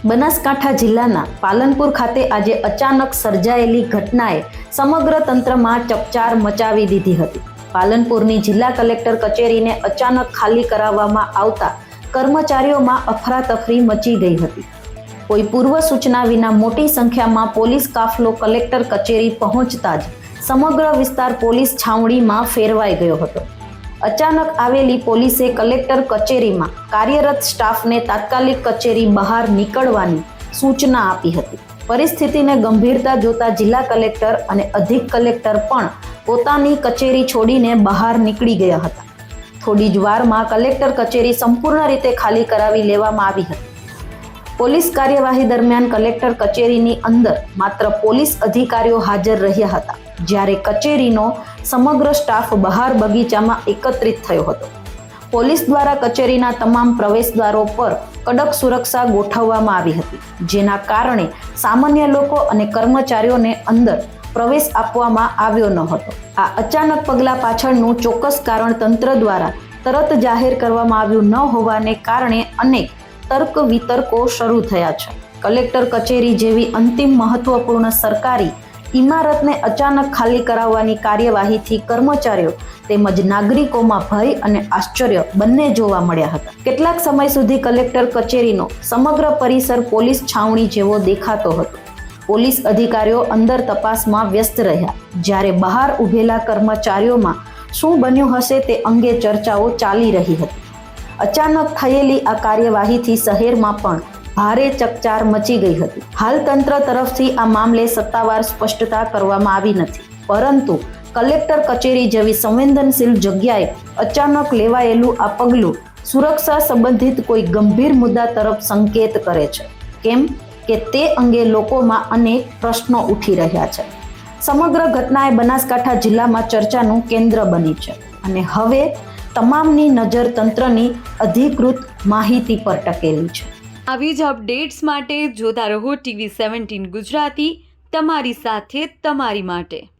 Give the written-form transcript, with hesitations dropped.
બનાસકાંઠા જિલ્લાના પાલનપુર ખાતે આજે અચાનક સર્જાયેલી ઘટનાએ સમગ્ર તંત્રમાં ચકચાર મચાવી દીધી હતી। પાલનપુરની જિલ્લા કલેક્ટર કચેરીને અચાનક ખાલી કરાવવામાં આવતા કર્મચારીઓમાં અફરાતફરી મચી ગઈ હતી। કોઈ પૂર્વ સૂચના વિના મોટી સંખ્યામાં પોલીસ કાફલો કલેક્ટર કચેરી પહોંચતા જ સમગ્ર વિસ્તાર પોલીસ છાવણીમાં ફેરવાઈ ગયો હતો। અચાનક આવેલી પોલીસે કલેક્ટર કચેરીમાં કાર્યરત સ્ટાફને તાત્કાલિક કચેરી બહાર નીકળવાની સૂચના આપી હતી। પરિસ્થિતિને ગંભીરતા જોતા જિલ્લા કલેક્ટર અને અધિક કલેક્ટર પણ પોતાની કચેરી છોડીને બહાર નીકળી ગયા હતા। થોડી જ વારમાં કલેક્ટર કચેરી સંપૂર્ણ રીતે ખાલી કરાવી લેવામાં આવી હતી। પોલીસ કાર્યવાહી દરમિયાન કલેક્ટર કચેરીની અંદર માત્ર પોલીસ અધિકારીઓ હાજર રહ્યા હતા, જ્યારે કચેરીનો સમગ્ર સ્ટાફ બહાર બગીચામાં એકત્રિત થયો હતો। પોલીસ દ્વારા કચેરીના તમામ પ્રવેશદ્વારો પર કડક સુરક્ષા ગોઠવવામાં આવી હતી, જેના કારણે સામાન્ય લોકો અને કર્મચારીઓને અંદર પ્રવેશ આપવામાં આવ્યો ન હતો। આ અચાનક પગલાં પાછળનું ચોક્કસ કારણ તંત્ર દ્વારા તરત જાહેર કરવામાં આવ્યું ન હોવાને કારણે અનેક તર્ક વિતર્કો શરૂ થયા છે। કલેક્ટર કચેરી જેવી અંતિમ મહત્વપૂર્ણ સરકારી ઇમારતને અચાનક ખાલી કરાવવાની કાર્યવાહીથી કર્મચારીઓ તેમજ નાગરિકોમાં ભય અને આશ્ચર્ય બંને જોવા મળ્યા હતા। કેટલાક સમય સુધી કલેક્ટર કચેરીનો સમગ્ર પરિસર પોલીસ છાવણી જેવો દેખાતો હતો। પોલીસ અધિકારીઓ અંદર તપાસમાં વ્યસ્ત રહ્યા, જ્યારે બહાર ઊભેલા કર્મચારીઓમાં શું બન્યું હશે તે અંગે ચર્ચાઓ ચાલી રહી હતી। અચાનક થયેલી આ કાર્યવાહીથી શહેરમાં પણ ભારે ચકચાર મચી ગઈ હતી। હાલ તંત્ર તરફથી આ મામલે સત્તાવાર સ્પષ્ટતા કરવામાં આવી નથી, પરંતુ કલેક્ટર કચેરી જેવી સંવેદનશીલ જગ્યાએ અચાનક લેવાયેલું આ પગલું સુરક્ષા સંબંધિત કોઈ ગંભીર મુદ્દા તરફ સંકેત કરે છે, કેમ કે તે અંગે લોકોમાં અનેક પ્રશ્નો ઉઠી રહ્યા છે। સમગ્ર ઘટનાએ બનાસકાંઠા જિલ્લામાં ચર્ચાનું કેન્દ્ર બની છે અને હવે તમામની નજર તંત્રની અધિકૃત માહિતી પર ટકેલી છે। આવી જ અપડેટ્સ માટે જોતા રહો TV17 ગુજરાતી, તમારી સાથે તમારી માટે।